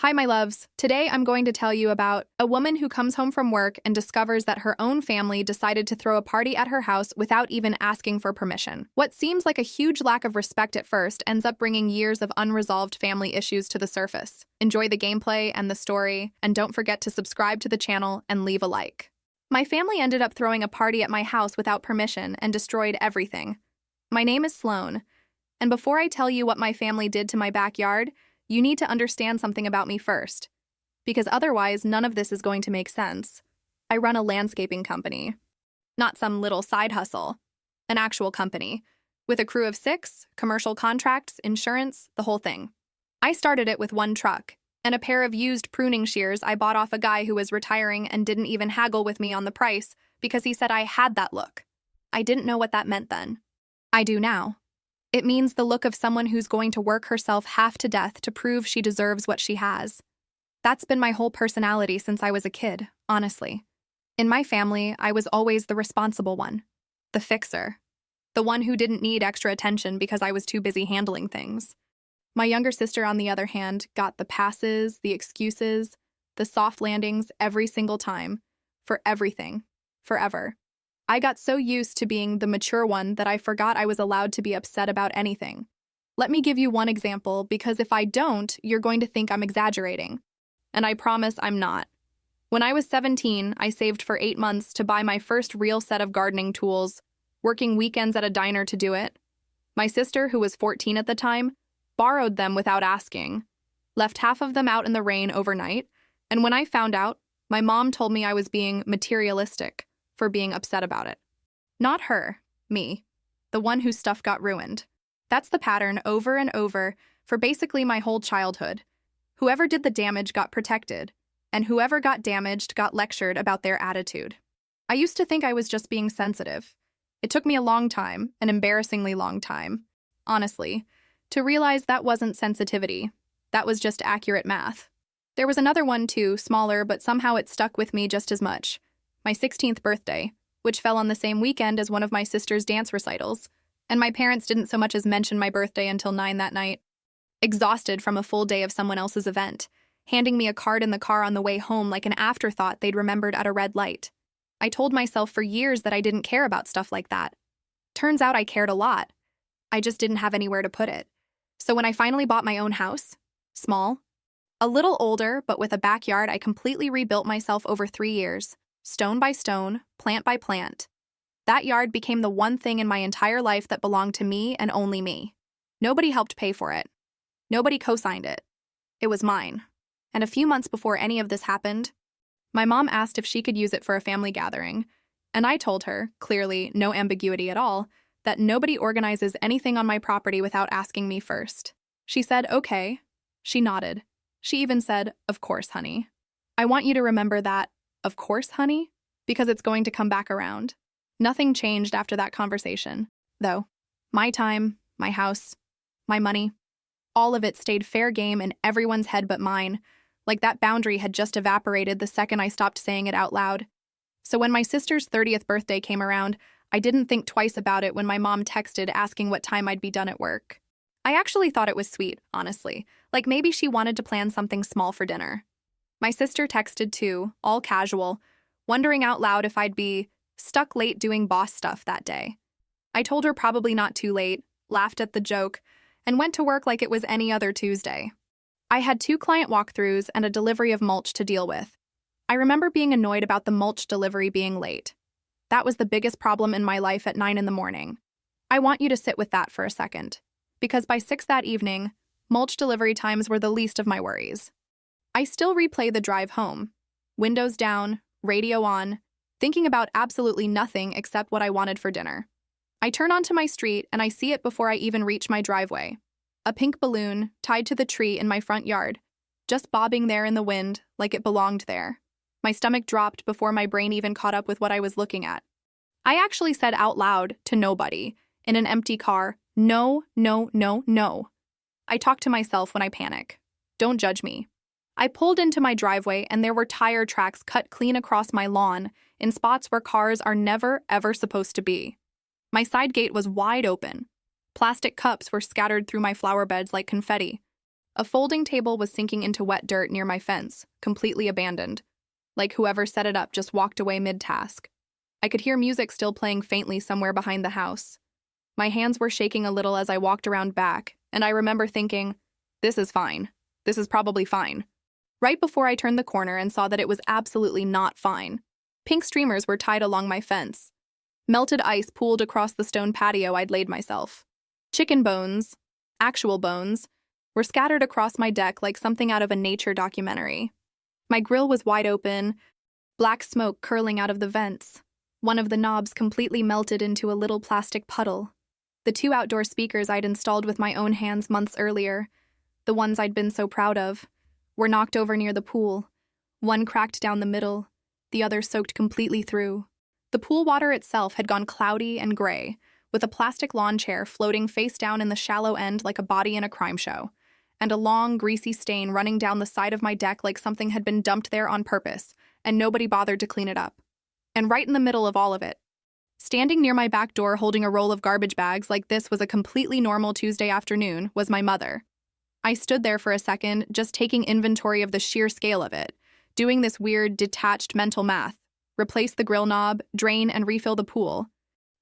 Hi, my loves. Today I'm going to tell you about a woman who comes home from work and discovers that her own family decided to throw a party at her house without even asking for permission. What seems like a huge lack of respect at first ends up bringing years of unresolved family issues to the surface. Enjoy the gameplay and the story, and don't forget to subscribe to the channel and leave a like. My family ended up throwing a party at my house without permission and destroyed everything. My name is Sloan, and before I tell you what my family did to my backyard, you need to understand something about me first, because otherwise none of this is going to make sense. I run a landscaping company, not some little side hustle, an actual company, with a crew of 6, commercial contracts, insurance, the whole thing. I started it with one truck and a pair of used pruning shears I bought off a guy who was retiring and didn't even haggle with me on the price because he said I had that look. I didn't know what that meant then. I do now. It means the look of someone who's going to work herself half to death to prove she deserves what she has. That's been my whole personality since I was a kid, honestly. In my family, I was always the responsible one, the fixer, the one who didn't need extra attention because I was too busy handling things. My younger sister, on the other hand, got the passes, the excuses, the soft landings every single time, for everything, forever. I got so used to being the mature one that I forgot I was allowed to be upset about anything. Let me give you one example, because if I don't, you're going to think I'm exaggerating. And I promise I'm not. When I was 17, I saved for 8 months to buy my first real set of gardening tools, working weekends at a diner to do it. My sister, who was 14 at the time, borrowed them without asking, left half of them out in the rain overnight, and when I found out, my mom told me I was being materialistic for being upset about it. Not her, me, the one whose stuff got ruined. That's the pattern over and over for basically my whole childhood. Whoever did the damage got protected, and whoever got damaged got lectured about their attitude. I used to think I was just being sensitive. It took me a long time, an embarrassingly long time, honestly, to realize that wasn't sensitivity. That was just accurate math. There was another one too, smaller, but somehow it stuck with me just as much. My 16th birthday, which fell on the same weekend as one of my sister's dance recitals, and my parents didn't so much as mention my birthday until 9 that night. Exhausted from a full day of someone else's event, handing me a card in the car on the way home like an afterthought they'd remembered at a red light. I told myself for years that I didn't care about stuff like that. Turns out I cared a lot. I just didn't have anywhere to put it. So when I finally bought my own house, small, a little older, but with a backyard, I completely rebuilt myself over 3 years. Stone by stone, plant by plant. That yard became the one thing in my entire life that belonged to me and only me. Nobody helped pay for it. Nobody co-signed it. It was mine. And a few months before any of this happened, my mom asked if she could use it for a family gathering, and I told her, clearly no ambiguity at all, that nobody organizes anything on my property without asking me first. She said, okay. She nodded. She even said, of course, honey. I want you to remember that, of course, honey, because it's going to come back around. Nothing changed after that conversation, though. My time, my house, my money, all of it stayed fair game in everyone's head but mine, like that boundary had just evaporated the second I stopped saying it out loud. So when my sister's 30th birthday came around, I didn't think twice about it when my mom texted asking what time I'd be done at work. I actually thought it was sweet, honestly, like maybe she wanted to plan something small for dinner. My sister texted too, all casual, wondering out loud if I'd be stuck late doing boss stuff that day. I told her probably not too late, laughed at the joke, and went to work like it was any other Tuesday. I had 2 client walkthroughs and a delivery of mulch to deal with. I remember being annoyed about the mulch delivery being late. That was the biggest problem in my life at 9 in the morning. I want you to sit with that for a second, because by 6 that evening, mulch delivery times were the least of my worries. I still replay the drive home, windows down, radio on, thinking about absolutely nothing except what I wanted for dinner. I turn onto my street and I see it before I even reach my driveway. A pink balloon tied to the tree in my front yard, just bobbing there in the wind like it belonged there. My stomach dropped before my brain even caught up with what I was looking at. I actually said out loud to nobody, in an empty car, no, no, no, no. I talk to myself when I panic. Don't judge me. I pulled into my driveway and there were tire tracks cut clean across my lawn in spots where cars are never, ever supposed to be. My side gate was wide open. Plastic cups were scattered through my flower beds like confetti. A folding table was sinking into wet dirt near my fence, completely abandoned. Like whoever set it up just walked away mid-task. I could hear music still playing faintly somewhere behind the house. My hands were shaking a little as I walked around back, and I remember thinking, this is fine. This is probably fine. Right before I turned the corner and saw that it was absolutely not fine. Pink streamers were tied along my fence. Melted ice pooled across the stone patio I'd laid myself. Chicken bones, actual bones, were scattered across my deck like something out of a nature documentary. My grill was wide open, black smoke curling out of the vents. One of the knobs completely melted into a little plastic puddle. The 2 outdoor speakers I'd installed with my own hands months earlier, the ones I'd been so proud of, were knocked over near the pool. One cracked down the middle, the other soaked completely through. The pool water itself had gone cloudy and gray, with a plastic lawn chair floating face down in the shallow end like a body in a crime show, and a long, greasy stain running down the side of my deck like something had been dumped there on purpose, and nobody bothered to clean it up. And right in the middle of all of it, standing near my back door holding a roll of garbage bags like this was a completely normal Tuesday afternoon, was my mother. I stood there for a second, just taking inventory of the sheer scale of it, doing this weird, detached mental math. Replace the grill knob, drain and refill the pool.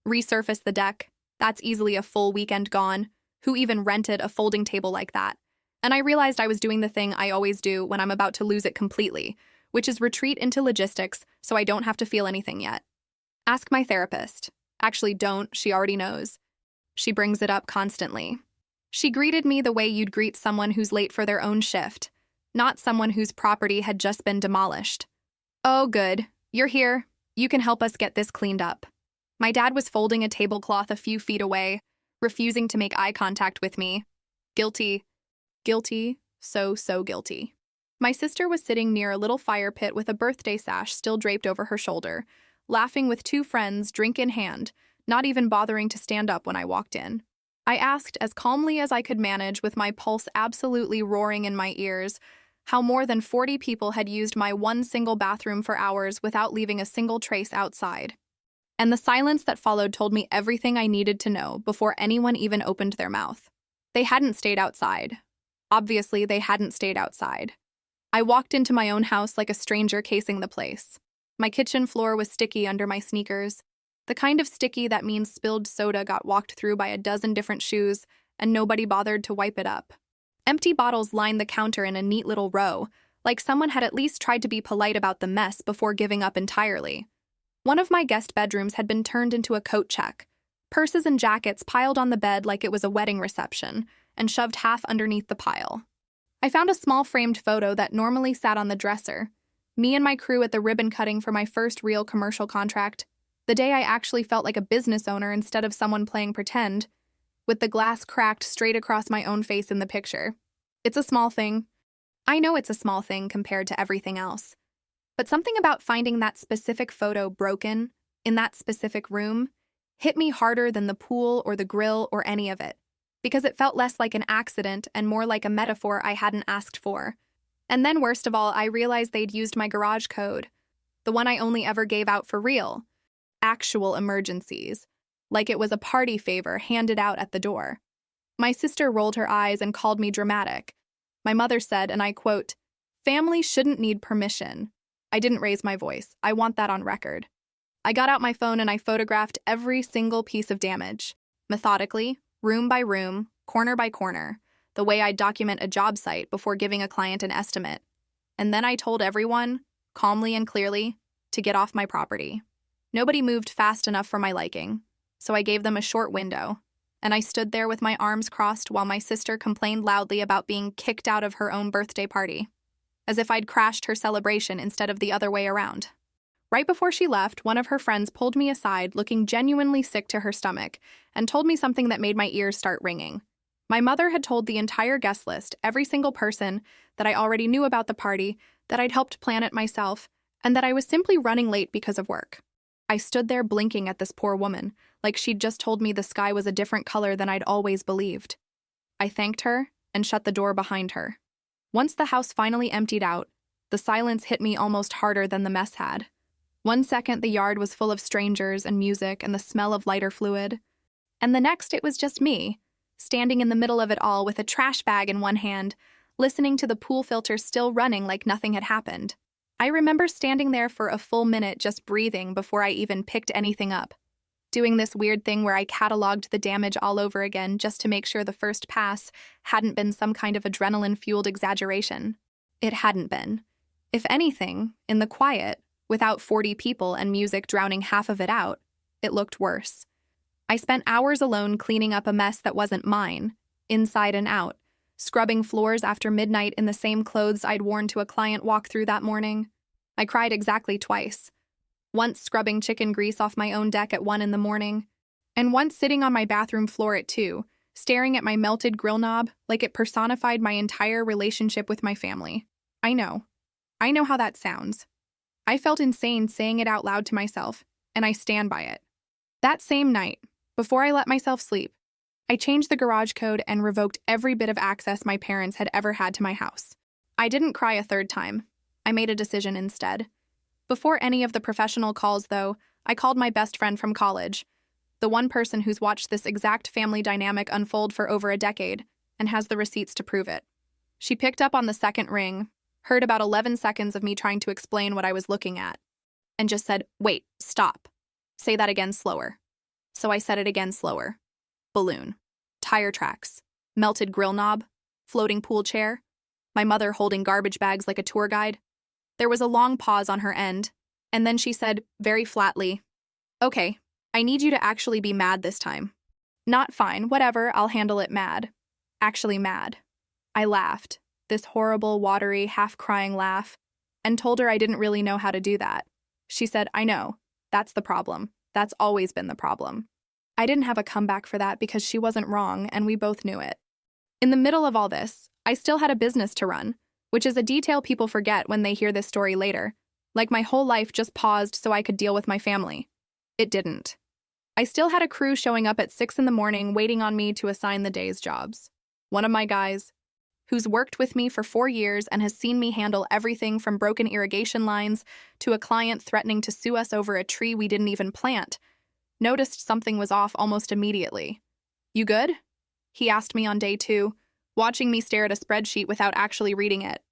Resurface the deck. That's easily a full weekend gone. Who even rented a folding table like that? And I realized I was doing the thing I always do when I'm about to lose it completely, which is retreat into logistics so I don't have to feel anything yet. Ask my therapist. Actually, don't. She already knows. She brings it up constantly. She greeted me the way you'd greet someone who's late for their own shift, not someone whose property had just been demolished. Oh, good. You're here. You can help us get this cleaned up. My dad was folding a tablecloth a few feet away, refusing to make eye contact with me. Guilty. Guilty. So guilty. My sister was sitting near a little fire pit with a birthday sash still draped over her shoulder, laughing with 2 friends, drink in hand, not even bothering to stand up when I walked in. I asked as calmly as I could manage, with my pulse absolutely roaring in my ears, how more than 40 people had used my one single bathroom for hours without leaving a single trace outside. And the silence that followed told me everything I needed to know before anyone even opened their mouth. They hadn't stayed outside. Obviously, they hadn't stayed outside. I walked into my own house like a stranger casing the place. My kitchen floor was sticky under my sneakers, the kind of sticky that means spilled soda got walked through by a dozen different shoes and nobody bothered to wipe it up. Empty bottles lined the counter in a neat little row, like someone had at least tried to be polite about the mess before giving up entirely. One of my guest bedrooms had been turned into a coat check, purses and jackets piled on the bed like it was a wedding reception, and shoved half underneath the pile. I found a small framed photo that normally sat on the dresser, me and my crew at the ribbon cutting for my first real commercial contract, the day I actually felt like a business owner instead of someone playing pretend, with the glass cracked straight across my own face in the picture. It's a small thing. I know it's a small thing compared to everything else. But something about finding that specific photo broken, in that specific room, hit me harder than the pool or the grill or any of it, because it felt less like an accident and more like a metaphor I hadn't asked for. And then worst of all, I realized they'd used my garage code, the one I only ever gave out for real, actual emergencies, like it was a party favor handed out at the door. My sister rolled her eyes and called me dramatic. My mother said, and I quote, "Family shouldn't need permission." I didn't raise my voice. I want that on record. I got out my phone and I photographed every single piece of damage, methodically, room by room, corner by corner, the way I document a job site before giving a client an estimate. And then I told everyone, calmly and clearly, to get off my property. Nobody moved fast enough for my liking, so I gave them a short window, and I stood there with my arms crossed while my sister complained loudly about being kicked out of her own birthday party, as if I'd crashed her celebration instead of the other way around. Right before she left, one of her friends pulled me aside, looking genuinely sick to her stomach, and told me something that made my ears start ringing. My mother had told the entire guest list, every single person, that I already knew about the party, that I'd helped plan it myself, and that I was simply running late because of work. I stood there blinking at this poor woman, like she'd just told me the sky was a different color than I'd always believed. I thanked her and shut the door behind her. Once the house finally emptied out, the silence hit me almost harder than the mess had. 1 second, the yard was full of strangers and music and the smell of lighter fluid. And the next, it was just me, standing in the middle of it all with a trash bag in one hand, listening to the pool filter still running like nothing had happened. I remember standing there for a full minute just breathing before I even picked anything up, doing this weird thing where I cataloged the damage all over again just to make sure the first pass hadn't been some kind of adrenaline-fueled exaggeration. It hadn't been. If anything, in the quiet, without 40 people and music drowning half of it out, it looked worse. I spent hours alone cleaning up a mess that wasn't mine, inside and out, scrubbing floors after midnight in the same clothes I'd worn to a client walkthrough that morning. I cried exactly twice. Once scrubbing chicken grease off my own deck at 1 in the morning, and once sitting on my bathroom floor at 2, staring at my melted grill knob like it personified my entire relationship with my family. I know how that sounds. I felt insane saying it out loud to myself, and I stand by it. That same night, before I let myself sleep, I changed the garage code and revoked every bit of access my parents had ever had to my house. I didn't cry a third time. I made a decision instead. Before any of the professional calls, though, I called my best friend from college, the one person who's watched this exact family dynamic unfold for over a decade and has the receipts to prove it. She picked up on the second ring, heard about 11 seconds of me trying to explain what I was looking at, and just said, "Wait, stop. Say that again slower." So I said it again slower. Balloon. Tire tracks. Melted grill knob. Floating pool chair. My mother holding garbage bags like a tour guide. There was a long pause on her end, and then she said, very flatly, "Okay, I need you to actually be mad this time." Not fine, whatever, I'll handle it mad. Actually mad. I laughed, this horrible, watery, half-crying laugh, and told her I didn't really know how to do that. She said, "I know. That's the problem. That's always been the problem." I didn't have a comeback for that because she wasn't wrong, and we both knew it. In the middle of all this, I still had a business to run, which is a detail people forget when they hear this story later. Like my whole life just paused so I could deal with my family. It didn't. I still had a crew showing up at 6 in the morning waiting on me to assign the day's jobs. One of my guys, who's worked with me for 4 years and has seen me handle everything from broken irrigation lines to a client threatening to sue us over a tree we didn't even plant, noticed something was off almost immediately. "You good?" he asked me on day 2, watching me stare at a spreadsheet without actually reading it.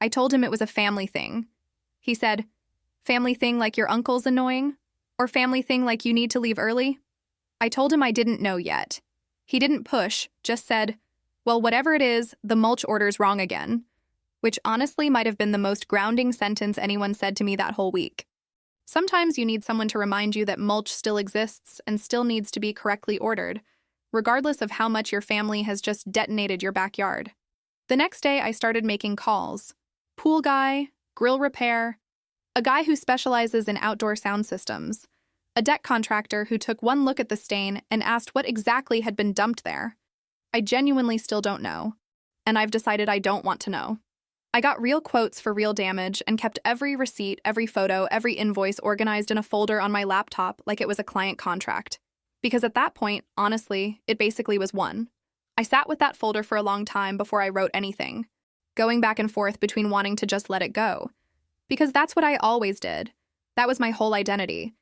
I told him it was a family thing. He said, "Family thing like your uncle's annoying? Or family thing like you need to leave early?" I told him I didn't know yet. He didn't push, just said, "Well, whatever it is, the mulch order's wrong again," which honestly might have been the most grounding sentence anyone said to me that whole week. Sometimes you need someone to remind you that mulch still exists and still needs to be correctly ordered, regardless of how much your family has just detonated your backyard. The next day, I started making calls. Pool guy, grill repair, a guy who specializes in outdoor sound systems, a deck contractor who took one look at the stain and asked what exactly had been dumped there. I genuinely still don't know, and I've decided I don't want to know. I got real quotes for real damage and kept every receipt, every photo, every invoice organized in a folder on my laptop like it was a client contract. Because at that point, honestly, it basically was one. I sat with that folder for a long time before I wrote anything, going back and forth between wanting to just let it go. Because that's what I always did. That was my whole identity.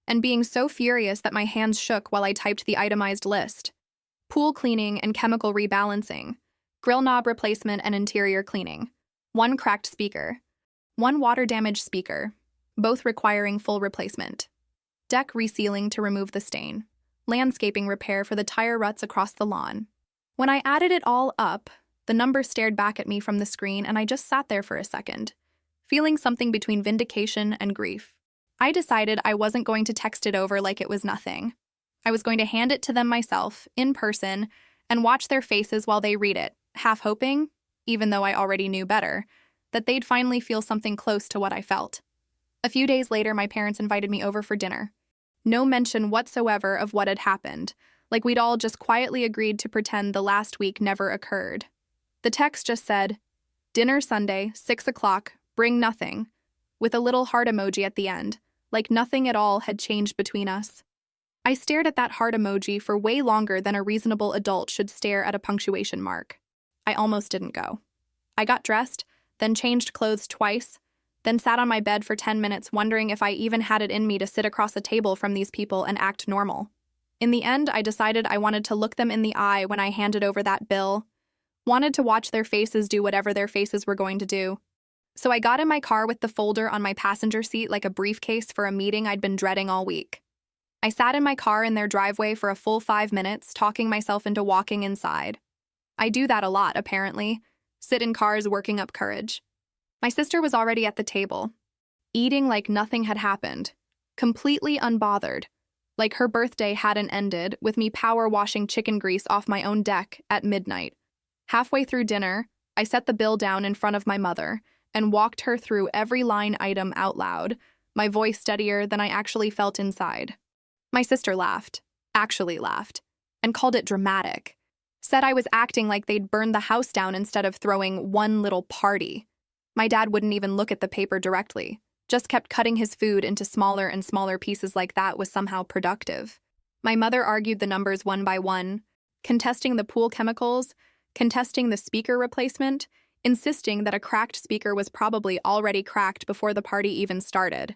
And being so furious that my hands shook while I typed the itemized list. Pool cleaning and chemical rebalancing, grill knob replacement and interior cleaning, 1 cracked speaker, 1 water-damaged speaker, both requiring full replacement, deck resealing to remove the stain, landscaping repair for the tire ruts across the lawn. When I added it all up, the number stared back at me from the screen and I just sat there for a second, feeling something between vindication and grief. I decided I wasn't going to text it over like it was nothing. I was going to hand it to them myself, in person, and watch their faces while they read it, half hoping, even though I already knew better, that they'd finally feel something close to what I felt. A few days later, my parents invited me over for dinner. No mention whatsoever of what had happened, like we'd all just quietly agreed to pretend the last week never occurred. The text just said, "Dinner Sunday, 6 o'clock, bring nothing," with a little heart emoji at the end, like nothing at all had changed between us. I stared at that heart emoji for way longer than a reasonable adult should stare at a punctuation mark. I almost didn't go. I got dressed, then changed clothes twice, then sat on my bed for 10 minutes wondering if I even had it in me to sit across a table from these people and act normal. In the end, I decided I wanted to look them in the eye when I handed over that bill, Wanted to watch their faces do whatever their faces were going to do. So I got in my car with the folder on my passenger seat like a briefcase for a meeting I'd been dreading all week. I sat in my car in their driveway for a full 5 minutes, talking myself into walking inside. I do that a lot, apparently. Sit in cars working up courage. My sister was already at the table, eating like nothing had happened, completely unbothered, like her birthday hadn't ended, with me power washing chicken grease off my own deck at midnight. Halfway through dinner, I set the bill down in front of my mother and walked her through every line item out loud, my voice steadier than I actually felt inside. My sister laughed, actually laughed, and called it dramatic. Said I was acting like they'd burned the house down instead of throwing one little party. My dad wouldn't even look at the paper directly, just kept cutting his food into smaller and smaller pieces like that was somehow productive. My mother argued the numbers one by one, contesting the pool chemicals, contesting the speaker replacement, insisting that a cracked speaker was probably already cracked before the party even started,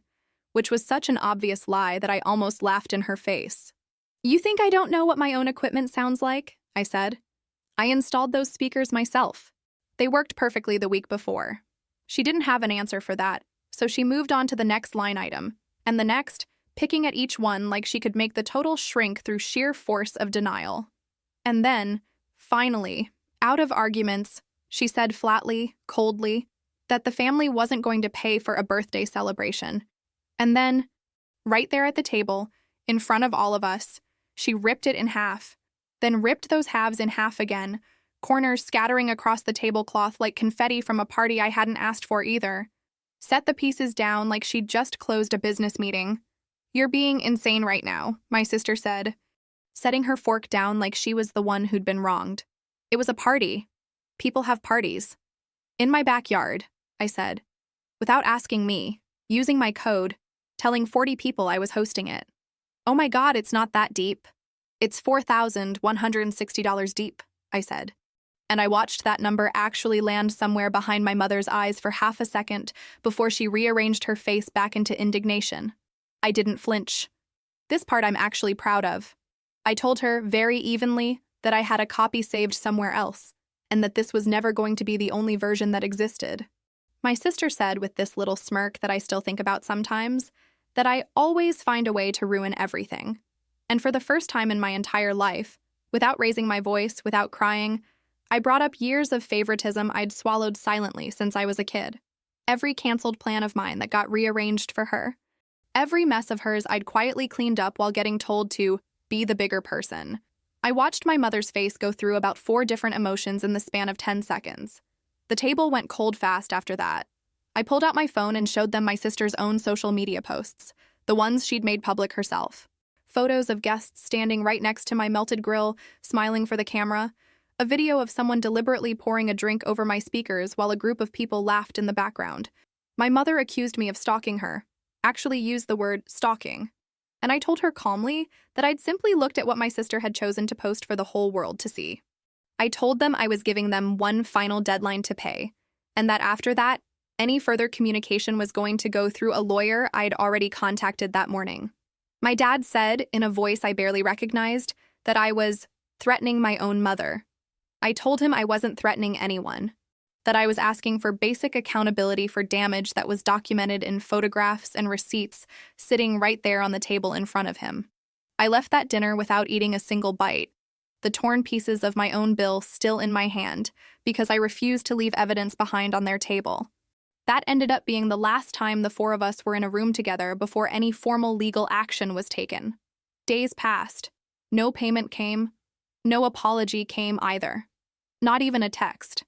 which was such an obvious lie that I almost laughed in her face. "You think I don't know what my own equipment sounds like?" I said. "I installed those speakers myself. They worked perfectly the week before." She didn't have an answer for that, so she moved on to the next line item, and the next, picking at each one like she could make the total shrink through sheer force of denial. And then, finally, out of arguments, she said flatly, coldly, that the family wasn't going to pay for a birthday celebration. And then, right there at the table, in front of all of us, she ripped it in half, then ripped those halves in half again, corners scattering across the tablecloth like confetti from a party I hadn't asked for either. Set the pieces down like she'd just closed a business meeting. "You're being insane right now," my sister said, setting her fork down like she was the one who'd been wronged. "It was a party. People have parties." "In my backyard," I said, without asking me, using my code, telling 40 people I was hosting it. "Oh my God, it's not that deep. It's $4,160 deep," I said. And I watched that number actually land somewhere behind my mother's eyes for half a second before she rearranged her face back into indignation. I didn't flinch. This part I'm actually proud of. I told her very evenly that I had a copy saved somewhere else, and that this was never going to be the only version that existed. My sister said with this little smirk that I still think about sometimes, that I always find a way to ruin everything. And for the first time in my entire life, without raising my voice, without crying, I brought up years of favoritism I'd swallowed silently since I was a kid. Every canceled plan of mine that got rearranged for her. Every mess of hers I'd quietly cleaned up while getting told to be the bigger person. I watched my mother's face go through about 4 different emotions in the span of 10 seconds. The table went cold fast after that. I pulled out my phone and showed them my sister's own social media posts, the ones she'd made public herself. Photos of guests standing right next to my melted grill, smiling for the camera. A video of someone deliberately pouring a drink over my speakers while a group of people laughed in the background. My mother accused me of stalking her, actually used the word stalking. And I told her calmly that I'd simply looked at what my sister had chosen to post for the whole world to see. I told them I was giving them one final deadline to pay, and that after that, any further communication was going to go through a lawyer I'd already contacted that morning. My dad said, in a voice I barely recognized, that I was threatening my own mother. I told him I wasn't threatening anyone, that I was asking for basic accountability for damage that was documented in photographs and receipts sitting right there on the table in front of him. I left that dinner without eating a single bite, the torn pieces of my own bill still in my hand, because I refused to leave evidence behind on their table. That ended up being the last time the 4 of us were in a room together before any formal legal action was taken. Days passed. No payment came. No apology came either. Not even a text.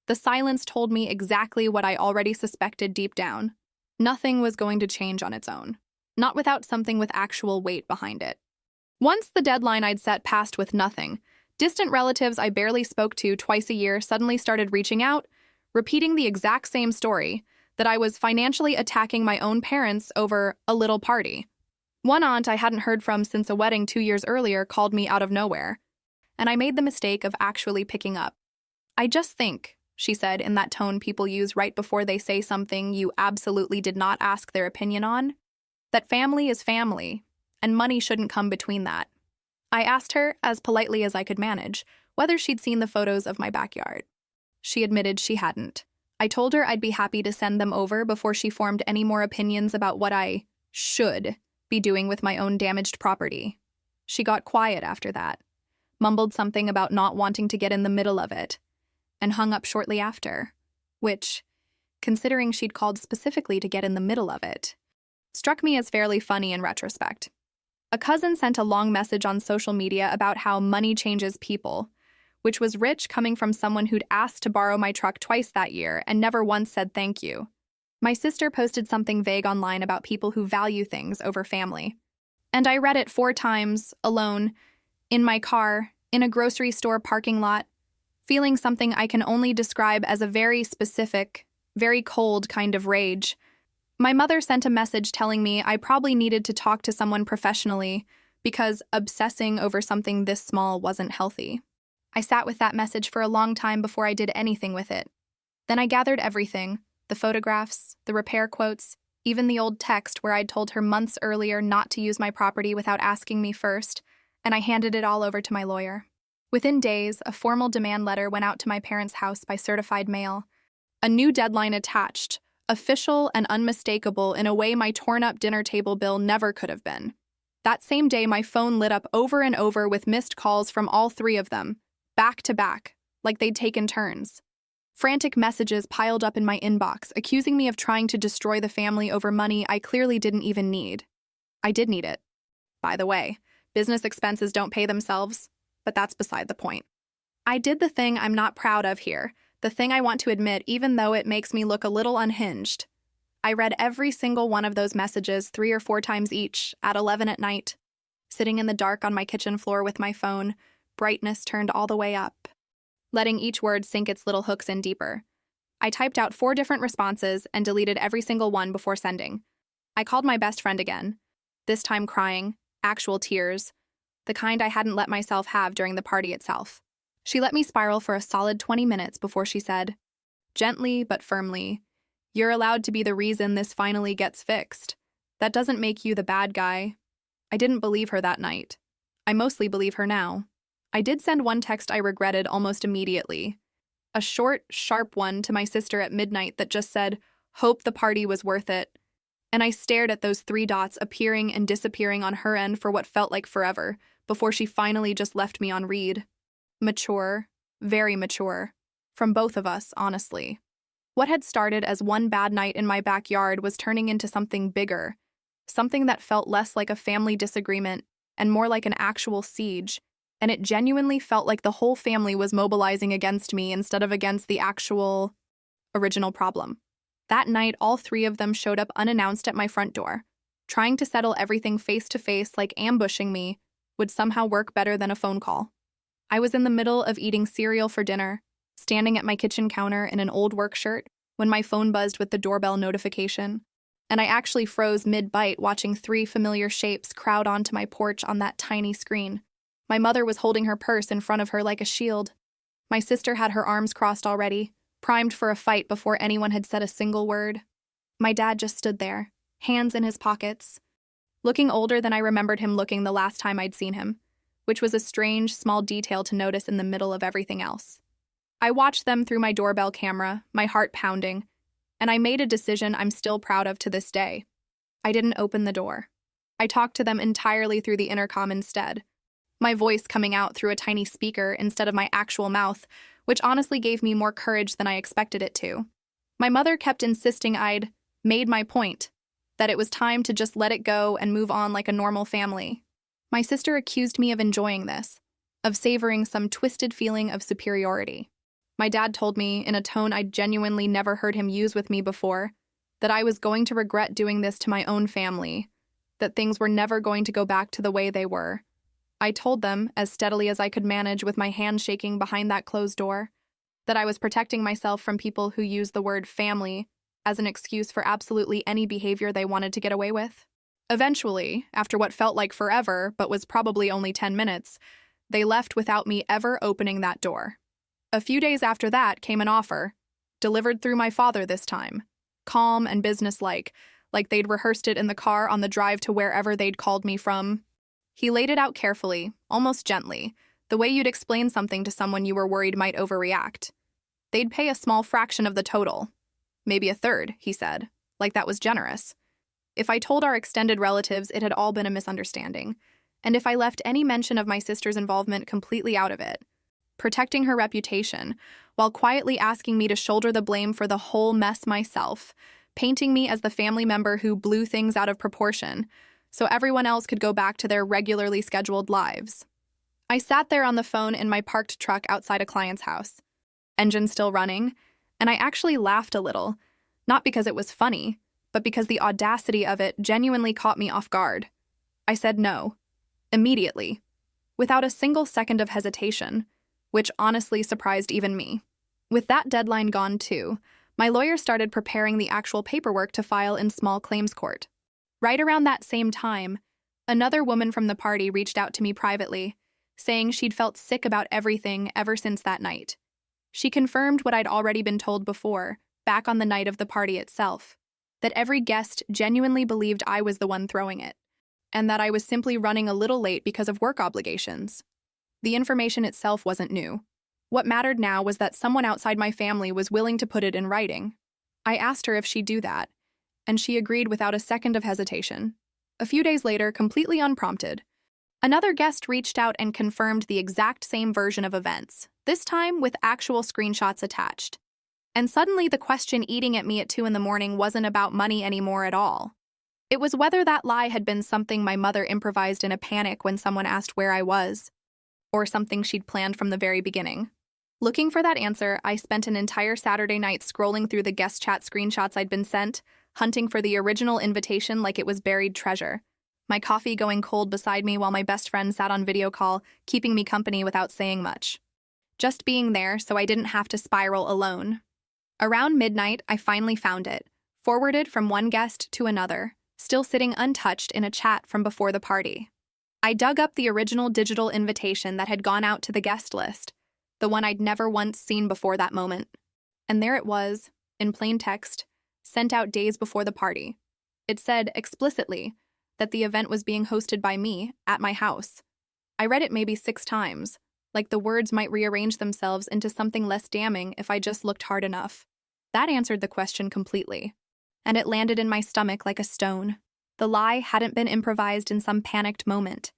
The silence told me exactly what I already suspected deep down. Nothing was going to change on its own. Not without something with actual weight behind it. Once the deadline I'd set passed with nothing, distant relatives I barely spoke to twice a year suddenly started reaching out, repeating the exact same story, that I was financially attacking my own parents over a little party. One aunt I hadn't heard from since a wedding 2 years earlier called me out of nowhere, and I made the mistake of actually picking up. "I just think," she said in that tone people use right before they say something you absolutely did not ask their opinion on, "that family is family, and money shouldn't come between that." I asked her, as politely as I could manage, whether she'd seen the photos of my backyard. She admitted she hadn't. I told her I'd be happy to send them over before she formed any more opinions about what I should be doing with my own damaged property. She got quiet after that, mumbled something about not wanting to get in the middle of it, and hung up shortly after, which, considering she'd called specifically to get in the middle of it, struck me as fairly funny in retrospect. A cousin sent a long message on social media about how money changes people, which was rich coming from someone who'd asked to borrow my truck twice that year and never once said thank you. My sister posted something vague online about people who value things over family. And I read it 4 times, alone, in my car, in a grocery store parking lot, feeling something I can only describe as a very specific, very cold kind of rage. My mother sent a message telling me I probably needed to talk to someone professionally because obsessing over something this small wasn't healthy. I sat with that message for a long time before I did anything with it. Then I gathered everything, the photographs, the repair quotes, even the old text where I'd told her months earlier not to use my property without asking me first, and I handed it all over to my lawyer. Within days, a formal demand letter went out to my parents' house by certified mail. A new deadline attached, official and unmistakable in a way my torn-up dinner table bill never could have been. That same day, my phone lit up over and over with missed calls from all 3 of them, back to back, like they'd taken turns. Frantic messages piled up in my inbox, accusing me of trying to destroy the family over money I clearly didn't even need. I did need it. By the way, business expenses don't pay themselves, but that's beside the point. I did the thing I'm not proud of here, the thing I want to admit even though it makes me look a little unhinged. I read every single one of those messages 3 or 4 times each, at 11 at night, sitting in the dark on my kitchen floor with my phone, brightness turned all the way up, letting each word sink its little hooks in deeper. I typed out 4 different responses and deleted every single one before sending. I called my best friend again, this time crying, actual tears, the kind I hadn't let myself have during the party itself. She let me spiral for a solid 20 minutes before she said, gently but firmly, "You're allowed to be the reason this finally gets fixed. That doesn't make you the bad guy." I didn't believe her that night. I mostly believe her now. I did send one text I regretted almost immediately. A short, sharp one to my sister at midnight that just said, "Hope the party was worth it." And I stared at those 3 dots appearing and disappearing on her end for what felt like forever, before she finally just left me on read. Mature, very mature. From both of us, honestly. What had started as one bad night in my backyard was turning into something bigger, something that felt less like a family disagreement and more like an actual siege, and it genuinely felt like the whole family was mobilizing against me instead of against the actual, original problem. That night, all 3 of them showed up unannounced at my front door, trying to settle everything face to face like ambushing me would somehow work better than a phone call. I was in the middle of eating cereal for dinner, standing at my kitchen counter in an old work shirt, when my phone buzzed with the doorbell notification, and I actually froze mid-bite watching 3 familiar shapes crowd onto my porch on that tiny screen. My mother was holding her purse in front of her like a shield. My sister had her arms crossed already, primed for a fight before anyone had said a single word. My dad just stood there, hands in his pockets, looking older than I remembered him looking the last time I'd seen him, which was a strange, small detail to notice in the middle of everything else. I watched them through my doorbell camera, my heart pounding, and I made a decision I'm still proud of to this day. I didn't open the door. I talked to them entirely through the intercom instead, my voice coming out through a tiny speaker instead of my actual mouth, which honestly gave me more courage than I expected it to. My mother kept insisting I'd made my point, that it was time to just let it go and move on like a normal family. My sister accused me of enjoying this, of savoring some twisted feeling of superiority. My dad told me, in a tone I'd genuinely never heard him use with me before, that I was going to regret doing this to my own family, that things were never going to go back to the way they were. I told them, as steadily as I could manage with my hand shaking behind that closed door, that I was protecting myself from people who use the word family as an excuse for absolutely any behavior they wanted to get away with. Eventually, after what felt like forever but was probably only 10 minutes, they left without me ever opening that door. A few days after that came an offer, delivered through my father this time, calm and businesslike, like they'd rehearsed it in the car on the drive to wherever they'd called me from. He laid it out carefully, almost gently, The way you'd explain something to someone you were worried might overreact. They'd pay a small fraction of the total. Maybe a third, he said, like that was generous. If I told our extended relatives, it had all been a misunderstanding. And if I left any mention of my sister's involvement completely out of it, protecting her reputation, while quietly asking me to shoulder the blame for the whole mess myself, painting me as the family member who blew things out of proportion, so everyone else could go back to their regularly scheduled lives. I sat there on the phone in my parked truck outside a client's house, engine still running, and I actually laughed a little, not because it was funny, but because the audacity of it genuinely caught me off guard. I said no, immediately, without a single second of hesitation, which honestly surprised even me. With that deadline gone too, my lawyer started preparing the actual paperwork to file in small claims court. Right around that same time, another woman from the party reached out to me privately, saying she'd felt sick about everything ever since that night. She confirmed what I'd already been told before, back on the night of the party itself, that every guest genuinely believed I was the one throwing it, and that I was simply running a little late because of work obligations. The information itself wasn't new. What mattered now was that someone outside my family was willing to put it in writing. I asked her if she'd do that, and she agreed without a second of hesitation. A few days later, completely unprompted, another guest reached out and confirmed the exact same version of events, this time with actual screenshots attached. And suddenly the question eating at me at 2 a.m. wasn't about money anymore at all. It was whether that lie had been something my mother improvised in a panic when someone asked where I was, or something she'd planned from the very beginning. Looking for that answer, I spent an entire Saturday night scrolling through the guest chat screenshots I'd been sent, hunting for the original invitation like it was buried treasure. My coffee going cold beside me while my best friend sat on video call, keeping me company without saying much. Just being there so I didn't have to spiral alone. Around midnight, I finally found it, forwarded from one guest to another, still sitting untouched in a chat from before the party. I dug up the original digital invitation that had gone out to the guest list, the one I'd never once seen before that moment. And there it was, in plain text, sent out days before the party. It said explicitly that the event was being hosted by me at my house. I read it maybe 6 times, like the words might rearrange themselves into something less damning if I just looked hard enough. That answered the question completely, and it landed in my stomach like a stone. The lie hadn't been improvised in some panicked moment.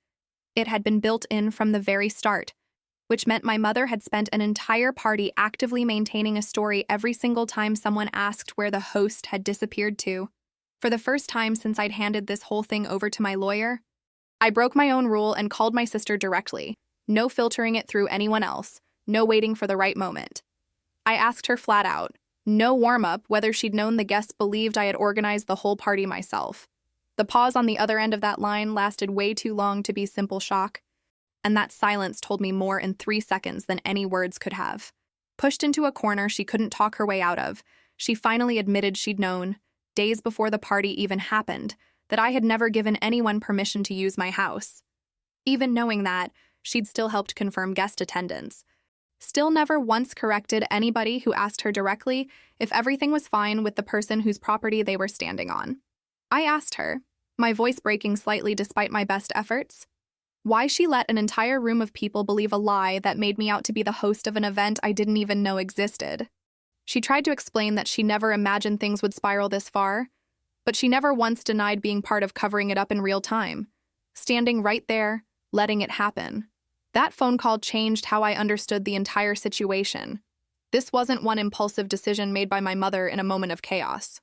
It had been built in from the very start, which meant my mother had spent an entire party actively maintaining a story every single time someone asked where the host had disappeared to. For the first time since I'd handed this whole thing over to my lawyer, I broke my own rule and called my sister directly, no filtering it through anyone else, no waiting for the right moment. I asked her flat out, no warm-up, whether she'd known the guests believed I had organized the whole party myself. The pause on the other end of that line lasted way too long to be simple shock, and that silence told me more in 3 seconds than any words could have. Pushed into a corner she couldn't talk her way out of, she finally admitted she'd known, days before the party even happened, that I had never given anyone permission to use my house. Even knowing that, she'd still helped confirm guest attendance. Still never once corrected anybody who asked her directly if everything was fine with the person whose property they were standing on. I asked her, my voice breaking slightly despite my best efforts, why she let an entire room of people believe a lie that made me out to be the host of an event I didn't even know existed. She tried to explain that she never imagined things would spiral this far, but she never once denied being part of covering it up in real time, standing right there, letting it happen. That phone call changed how I understood the entire situation. This wasn't one impulsive decision made by my mother in a moment of chaos.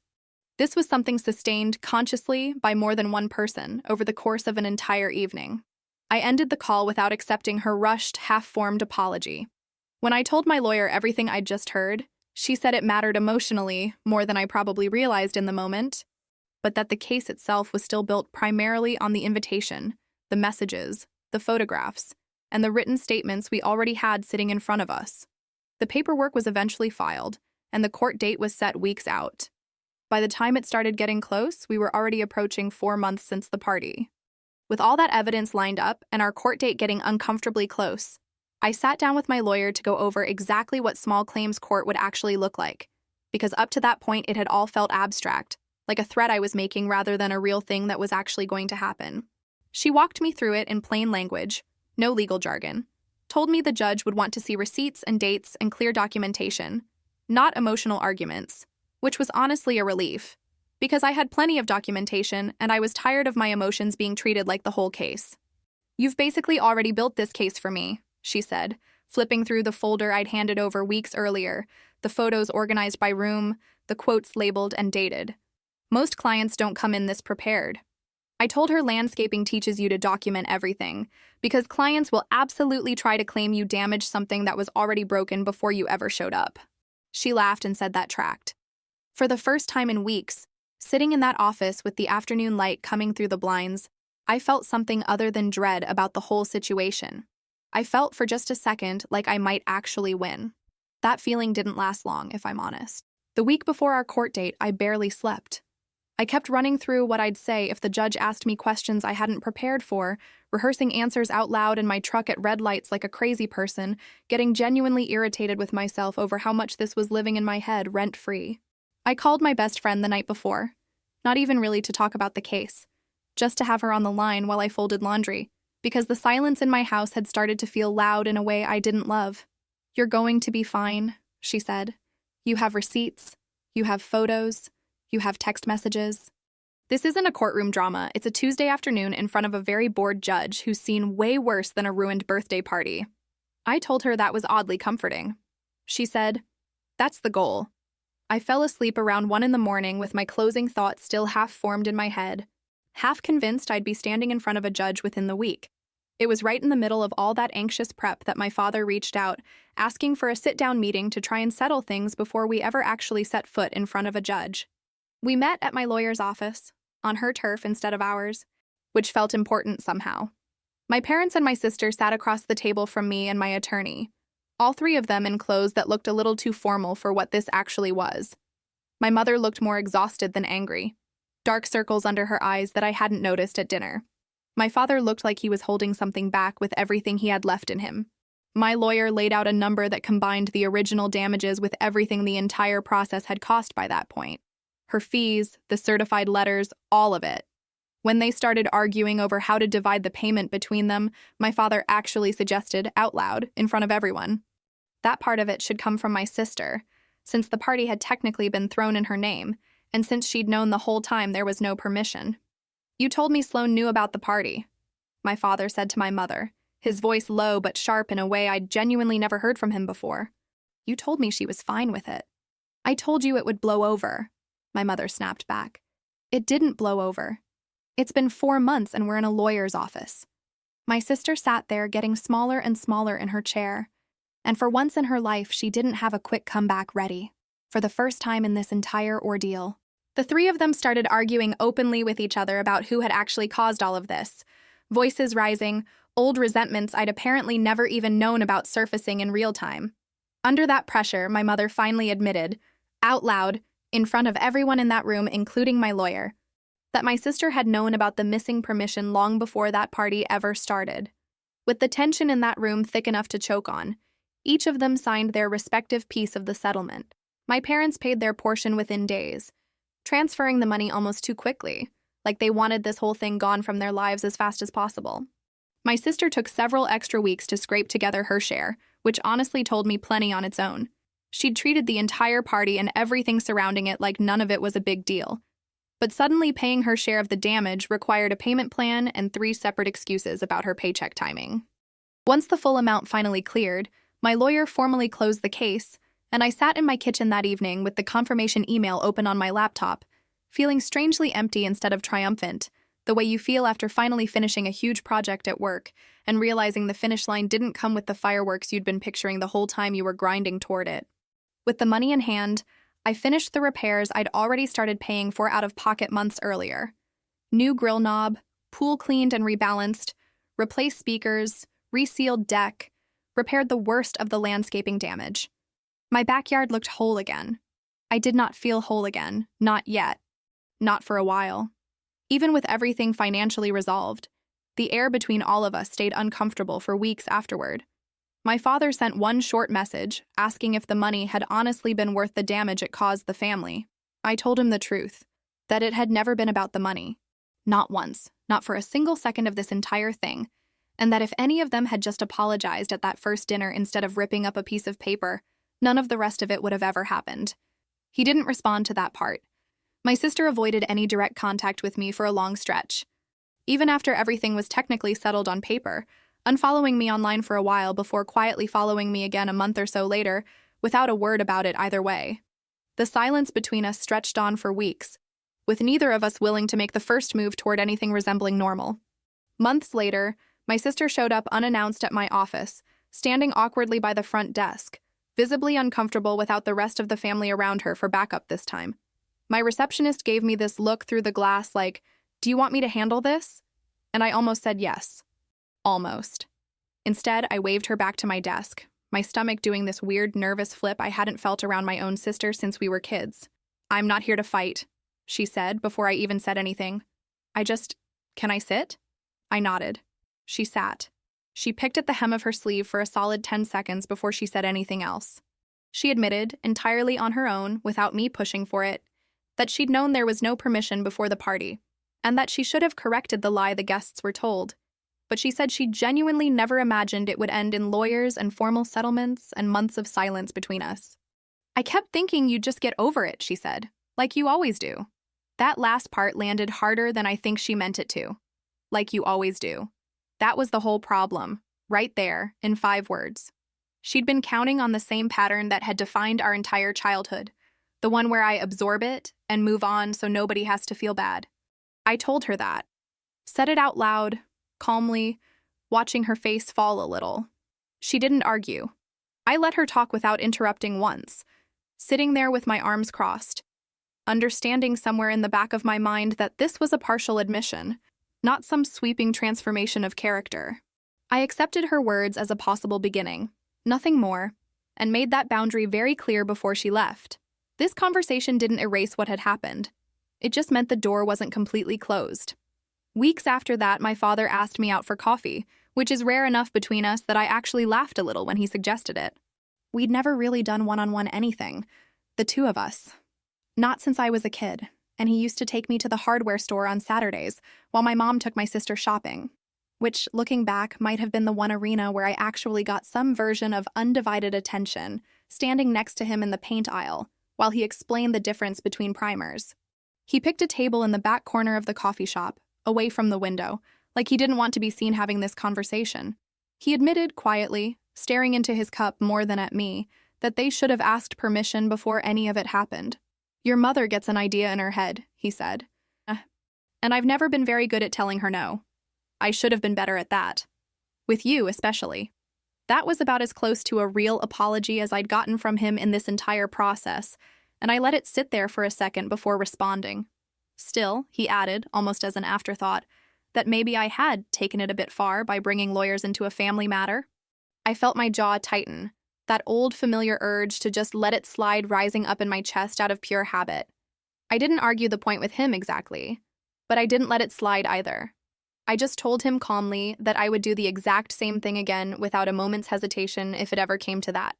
This was something sustained consciously by more than one person over the course of an entire evening. I ended the call without accepting her rushed, half-formed apology. When I told my lawyer everything I'd just heard, she said it mattered emotionally more than I probably realized in the moment, but that the case itself was still built primarily on the invitation, the messages, the photographs, and the written statements we already had sitting in front of us. The paperwork was eventually filed, and the court date was set weeks out. By the time it started getting close, we were already approaching 4 months since the party. With all that evidence lined up and our court date getting uncomfortably close, I sat down with my lawyer to go over exactly what small claims court would actually look like, because up to that point it had all felt abstract, like a threat I was making rather than a real thing that was actually going to happen. She walked me through it in plain language, no legal jargon, told me the judge would want to see receipts and dates and clear documentation, not emotional arguments, which was honestly a relief, because I had plenty of documentation and I was tired of my emotions being treated like the whole case. "You've basically already built this case for me," she said, flipping through the folder I'd handed over weeks earlier, the photos organized by room, the quotes labeled and dated. "Most clients don't come in this prepared." I told her landscaping teaches you to document everything, because clients will absolutely try to claim you damaged something that was already broken before you ever showed up. She laughed and said that tracked. For the first time in weeks, sitting in that office with the afternoon light coming through the blinds, I felt something other than dread about the whole situation. I felt for just a second like I might actually win. That feeling didn't last long, if I'm honest. The week before our court date, I barely slept. I kept running through what I'd say if the judge asked me questions I hadn't prepared for, rehearsing answers out loud in my truck at red lights like a crazy person, getting genuinely irritated with myself over how much this was living in my head rent-free. I called my best friend the night before, not even really to talk about the case, just to have her on the line while I folded laundry, because the silence in my house had started to feel loud in a way I didn't love. "You're going to be fine," she said. "You have receipts, you have photos, you have text messages." This isn't a courtroom drama. It's a Tuesday afternoon in front of a very bored judge who's seen way worse than a ruined birthday party. I told her that was oddly comforting. She said, "That's the goal." I fell asleep around 1 a.m. with my closing thoughts still half formed in my head, half convinced I'd be standing in front of a judge within the week. It was right in the middle of all that anxious prep that my father reached out, asking for a sit-down meeting to try and settle things before we ever actually set foot in front of a judge. We met at my lawyer's office, on her turf instead of ours, which felt important somehow. My parents and my sister sat across the table from me and my attorney, all three of them in clothes that looked a little too formal for what this actually was. My mother looked more exhausted than angry, dark circles under her eyes that I hadn't noticed at dinner. My father looked like he was holding something back with everything he had left in him. My lawyer laid out a number that combined the original damages with everything the entire process had cost by that point. Her fees, the certified letters, all of it. When they started arguing over how to divide the payment between them, my father actually suggested, out loud, in front of everyone, that part of it should come from my sister, since the party had technically been thrown in her name, and since she'd known the whole time there was no permission. "You told me Sloan knew about the party," my father said to my mother, his voice low but sharp in a way I'd genuinely never heard from him before. "You told me she was fine with it." "I told you it would blow over," my mother snapped back. "It didn't blow over. It's been 4 months and we're in a lawyer's office." My sister sat there getting smaller and smaller in her chair, and for once in her life she didn't have a quick comeback ready, for the first time in this entire ordeal. The three of them started arguing openly with each other about who had actually caused all of this, voices rising, old resentments I'd apparently never even known about surfacing in real time. Under that pressure, my mother finally admitted, out loud, in front of everyone in that room, including my lawyer, that my sister had known about the missing permission long before that party ever started. With the tension in that room thick enough to choke on, each of them signed their respective piece of the settlement. My parents paid their portion within days, transferring the money almost too quickly, like they wanted this whole thing gone from their lives as fast as possible. My sister took several extra weeks to scrape together her share, which honestly told me plenty on its own. She'd treated the entire party and everything surrounding it like none of it was a big deal. But suddenly paying her share of the damage required a payment plan and 3 separate excuses about her paycheck timing. Once the full amount finally cleared, my lawyer formally closed the case, and I sat in my kitchen that evening with the confirmation email open on my laptop, feeling strangely empty instead of triumphant, the way you feel after finally finishing a huge project at work and realizing the finish line didn't come with the fireworks you'd been picturing the whole time you were grinding toward it. With the money in hand, I finished the repairs I'd already started paying for out of pocket months earlier. New grill knob, pool cleaned and rebalanced, replaced speakers, resealed deck, repaired the worst of the landscaping damage. My backyard looked whole again. I did not feel whole again, not yet. Not for a while. Even with everything financially resolved, the air between all of us stayed uncomfortable for weeks afterward. My father sent one short message, asking if the money had honestly been worth the damage it caused the family. I told him the truth, that it had never been about the money. Not once, not for a single second of this entire thing, and that if any of them had just apologized at that first dinner instead of ripping up a piece of paper, none of the rest of it would have ever happened. He didn't respond to that part. My sister avoided any direct contact with me for a long stretch. Even after everything was technically settled on paper, unfollowing me online for a while before quietly following me again a month or so later, without a word about it either way. The silence between us stretched on for weeks, with neither of us willing to make the first move toward anything resembling normal. Months later, my sister showed up unannounced at my office, standing awkwardly by the front desk, visibly uncomfortable without the rest of the family around her for backup this time. My receptionist gave me this look through the glass like, "Do you want me to handle this?" And I almost said yes. Almost. Instead, I waved her back to my desk, my stomach doing this weird nervous flip I hadn't felt around my own sister since we were kids. "I'm not here to fight," she said before I even said anything. Can I sit?" I nodded. She sat. She picked at the hem of her sleeve for a solid 10 seconds before she said anything else. She admitted, entirely on her own, without me pushing for it, that she'd known there was no permission before the party, and that she should have corrected the lie the guests were told. But she said she genuinely never imagined it would end in lawyers and formal settlements and months of silence between us. "I kept thinking you'd just get over it," she said, "like you always do." That last part landed harder than I think she meant it to. Like you always do. That was the whole problem, right there, in 5 words. She'd been counting on the same pattern that had defined our entire childhood, the one where I absorb it and move on so nobody has to feel bad. I told her that. Said it out loud, calmly, watching her face fall a little. She didn't argue. I let her talk without interrupting once, sitting there with my arms crossed, understanding somewhere in the back of my mind that this was a partial admission, not some sweeping transformation of character. I accepted her words as a possible beginning, nothing more, and made that boundary very clear before she left. This conversation didn't erase what had happened. It just meant the door wasn't completely closed. Weeks after that, my father asked me out for coffee, which is rare enough between us that I actually laughed a little when he suggested it. We'd never really done one-on-one anything, the two of us. Not since I was a kid, and he used to take me to the hardware store on Saturdays while my mom took my sister shopping, which, looking back, might have been the one arena where I actually got some version of undivided attention, standing next to him in the paint aisle while he explained the difference between primers. He picked a table in the back corner of the coffee shop, away from the window, like he didn't want to be seen having this conversation. He admitted quietly, staring into his cup more than at me, that they should have asked permission before any of it happened. "Your mother gets an idea in her head," he said. And I've never been very good at telling her no. I should have been better at that. With you, especially. That was about as close to a real apology as I'd gotten from him in this entire process, and I let it sit there for a second before responding. Still, he added, almost as an afterthought, that maybe I had taken it a bit far by bringing lawyers into a family matter. I felt my jaw tighten, that old familiar urge to just let it slide rising up in my chest out of pure habit. I didn't argue the point with him exactly, but I didn't let it slide either. I just told him calmly that I would do the exact same thing again without a moment's hesitation if it ever came to that,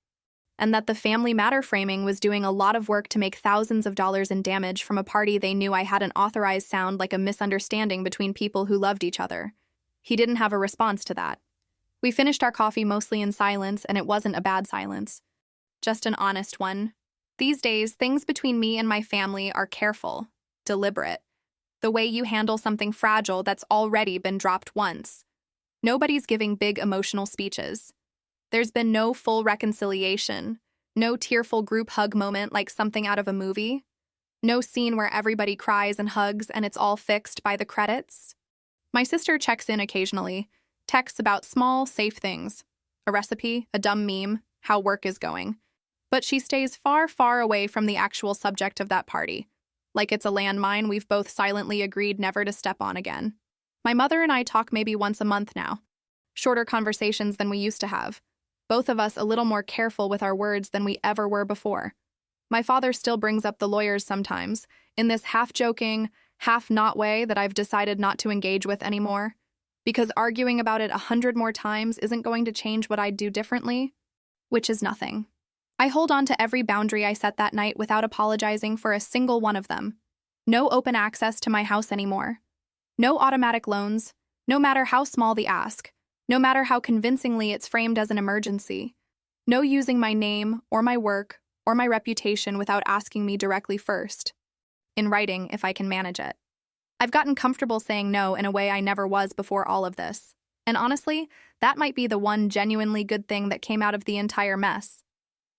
and that the family matter framing was doing a lot of work to make thousands of dollars in damage from a party they knew I hadn't authorized sound like a misunderstanding between people who loved each other. He didn't have a response to that. We finished our coffee mostly in silence, and it wasn't a bad silence. Just an honest one. These days, things between me and my family are careful, deliberate. The way you handle something fragile that's already been dropped once. Nobody's giving big emotional speeches. There's been no full reconciliation, no tearful group hug moment like something out of a movie, no scene where everybody cries and hugs and it's all fixed by the credits. My sister checks in occasionally, texts about small, safe things, a recipe, a dumb meme, how work is going. But she stays far, far away from the actual subject of that party, like it's a landmine we've both silently agreed never to step on again. My mother and I talk maybe once a month now, shorter conversations than we used to have, both of us a little more careful with our words than we ever were before. My father still brings up the lawyers sometimes, in this half-joking, half-not way that I've decided not to engage with anymore, because arguing about it 100 more times isn't going to change what I'd do differently, which is nothing. I hold on to every boundary I set that night without apologizing for a single one of them. No open access to my house anymore. No automatic loans, no matter how small the ask. no matter how convincingly it's framed as an emergency. No using my name or my work or my reputation without asking me directly first. In writing, if I can manage it. I've gotten comfortable saying no in a way I never was before all of this. And honestly, that might be the one genuinely good thing that came out of the entire mess.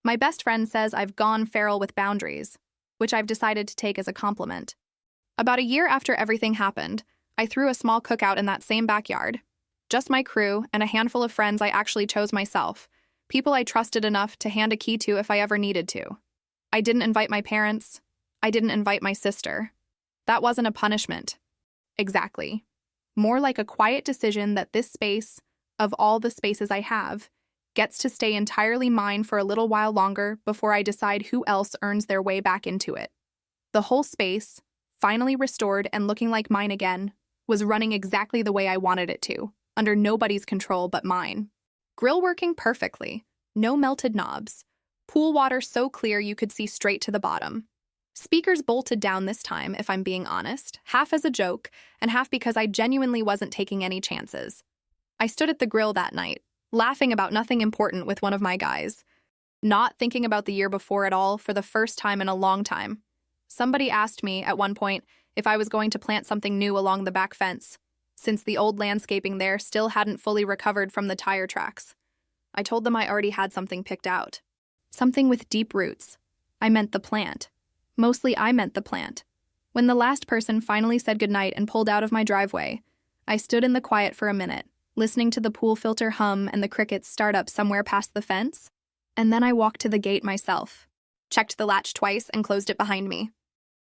My best friend says I've gone feral with boundaries, which I've decided to take as a compliment. About a year after everything happened, I threw a small cookout in that same backyard. Just my crew and a handful of friends I actually chose myself, people I trusted enough to hand a key to if I ever needed to. I didn't invite my parents. I didn't invite my sister. That wasn't a punishment. Exactly. More like a quiet decision that this space, of all the spaces I have, gets to stay entirely mine for a little while longer before I decide who else earns their way back into it. The whole space, finally restored and looking like mine again, was running exactly the way I wanted it to, under nobody's control but mine. Grill working perfectly, no melted knobs, pool water so clear you could see straight to the bottom. Speakers bolted down this time, if I'm being honest, half as a joke and half because I genuinely wasn't taking any chances. I stood at the grill that night, laughing about nothing important with one of my guys, not thinking about the year before at all for the first time in a long time. Somebody asked me, at one point, if I was going to plant something new along the back fence, since the old landscaping there still hadn't fully recovered from the tire tracks. I told them I already had something picked out. Something with deep roots. I meant the plant. Mostly I meant the plant. When the last person finally said goodnight and pulled out of my driveway, I stood in the quiet for a minute, listening to the pool filter hum and the crickets start up somewhere past the fence, and then I walked to the gate myself, checked the latch twice and closed it behind me.